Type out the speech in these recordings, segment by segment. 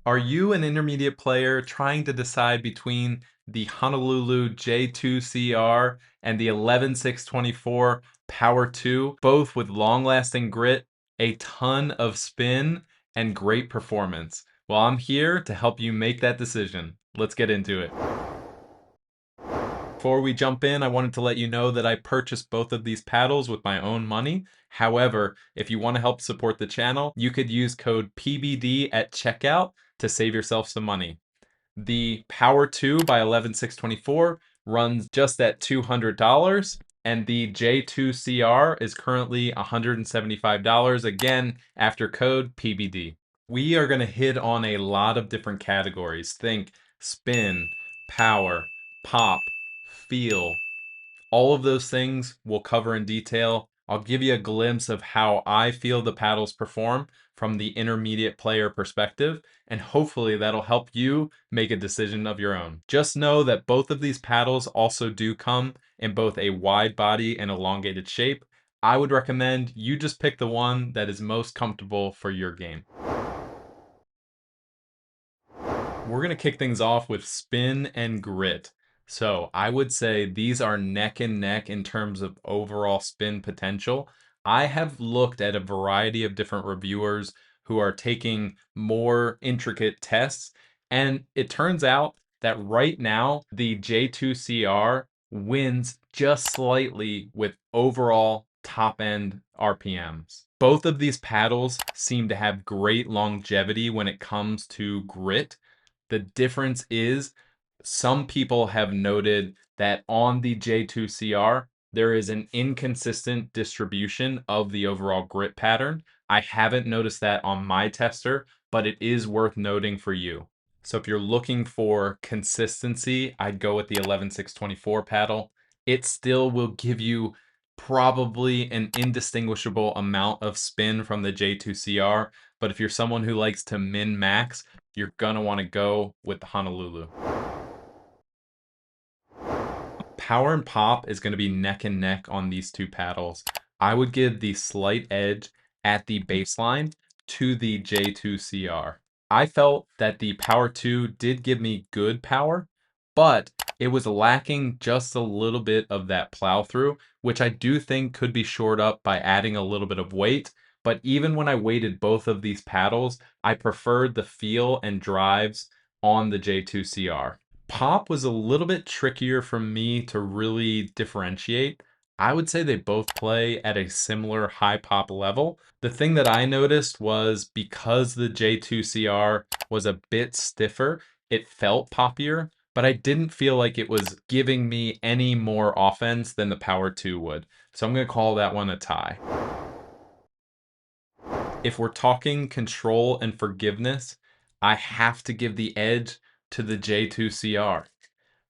Are you an intermediate player trying to decide between the Honolulu J2CR and the 11Six24 Power 2, both with long-lasting grit, a ton of spin, and great performance? Well, I'm here to help you make that decision. Let's get into it. Before we jump in, I wanted to let you know that I purchased both of these paddles with my own money. However, if you want to help support the channel, you could use code PBD at checkout to save yourself some money. The Power 2 by 11Six24 runs just at $200, and the J2CR is currently $175, again, after code PBD. We are going to hit on a lot of different categories. Think spin, power, pop, feel. All of those things we'll cover in detail. I'll give you a glimpse of how I feel the paddles perform from the intermediate player perspective, and hopefully that'll help you make a decision of your own. Just know that both of these paddles also do come in both a wide body and elongated shape. I would recommend you just pick the one that is most comfortable for your game. We're going to kick things off with spin and grit. So I would say these are neck and neck in terms of overall spin potential. I have looked at a variety of different reviewers who are taking more intricate tests, and it turns out that right now the J2CR wins just slightly with overall top end RPMs. Both of these paddles seem to have great longevity when it comes to grit. The difference is some people have noted that on the J2CR, there is an inconsistent distribution of the overall grit pattern. I haven't noticed that on my tester, but it is worth noting for you. So if you're looking for consistency, I'd go with the 11Six24 paddle. It still will give you probably an indistinguishable amount of spin from the J2CR, but if you're someone who likes to min-max, you're gonna want to go with the Honolulu. Power and pop is going to be neck and neck on these two paddles. I would give the slight edge at the baseline to the J2CR. I felt that the Power 2 did give me good power, but it was lacking just a little bit of that plow through, which I do think could be shored up by adding a little bit of weight. But even when I weighted both of these paddles, I preferred the feel and drives on the J2CR. Pop was a little bit trickier for me to really differentiate. I would say they both play at a similar high pop level. The thing that I noticed was because the J2CR was a bit stiffer, it felt poppier, but I didn't feel like it was giving me any more offense than the Power 2 would. So I'm going to call that one a tie. If we're talking control and forgiveness, I have to give the edge to the J2CR.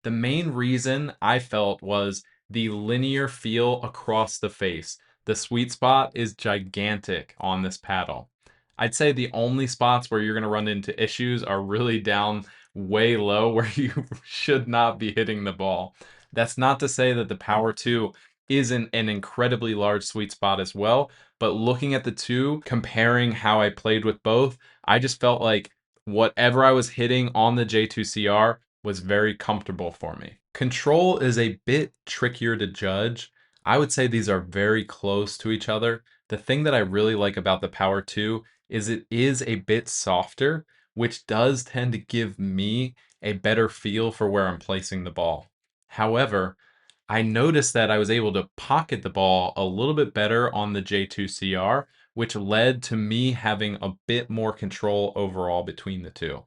The main reason I felt was the linear feel across the face. The sweet spot is gigantic on this paddle. I'd say the only spots where you're going to run into issues are really down way low where you should not be hitting the ball. That's not to say that the Power 2 isn't an incredibly large sweet spot as well, but looking at the two, comparing how I played with both, I just felt like whatever I was hitting on the J2CR was very comfortable for me. Control is a bit trickier to judge. I would say these are very close to each other. The thing that I really like about the Power 2 is it is a bit softer, which does tend to give me a better feel for where I'm placing the ball. However, I noticed that I was able to pocket the ball a little bit better on the J2CR, which led to me having a bit more control overall between the two.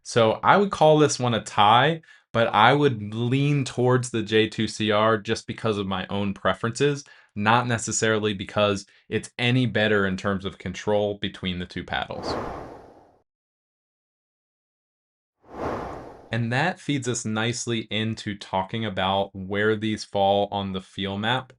So I would call this one a tie, but I would lean towards the J2CR just because of my own preferences, not necessarily because it's any better in terms of control between the two paddles. And that feeds us nicely into talking about where these fall on the feel map.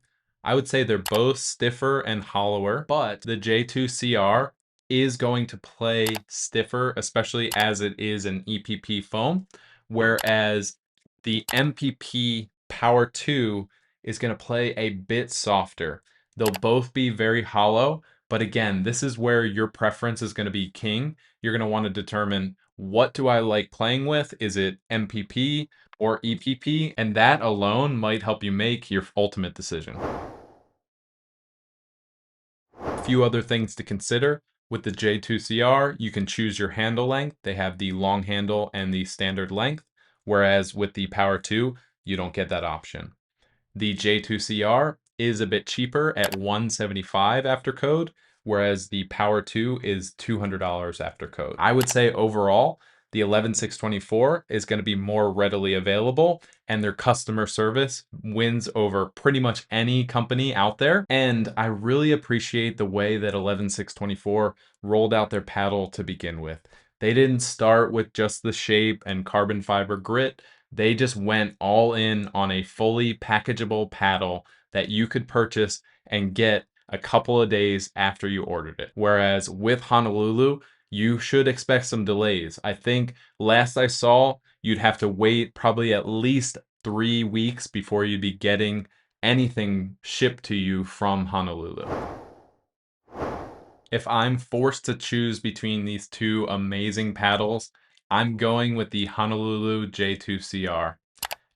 I would say they're both stiffer and hollower, but the J2CR is going to play stiffer, especially as it is an EPP foam, whereas the MPP Power 2 is going to play a bit softer. They'll both be very hollow, but again, this is where your preference is going to be king. You're going to want to determine what do I like playing with? Is it MPP or EPP? And that alone might help you make your ultimate decision. A few other things to consider. With the J2CR, you can choose your handle length. They have the long handle and the standard length, whereas with the Power 2, you don't get that option. The J2CR is a bit cheaper at $175 after code, whereas the Power 2 is $200 after code. I would say overall, the 11Six24 is going to be more readily available, and their customer service wins over pretty much any company out there. And I really appreciate the way that 11Six24 rolled out their paddle to begin with. They didn't start with just the shape and carbon fiber grit. They just went all in on a fully packageable paddle that you could purchase and get a couple of days after you ordered it. Whereas with Honolulu, you should expect some delays. I think last I saw, you'd have to wait probably at least 3 weeks before you'd be getting anything shipped to you from Honolulu. If I'm forced to choose between these two amazing paddles, I'm going with the Honolulu J2CR.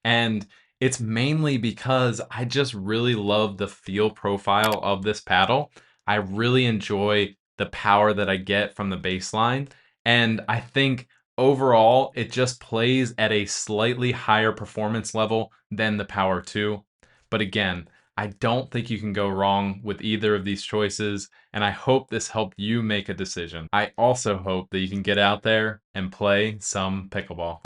And it's mainly because I just really love the feel profile of this paddle. I really enjoy the power that I get from the baseline. And I think overall, it just plays at a slightly higher performance level than the Power 2. But again, I don't think you can go wrong with either of these choices, and I hope this helped you make a decision. I also hope that you can get out there and play some pickleball.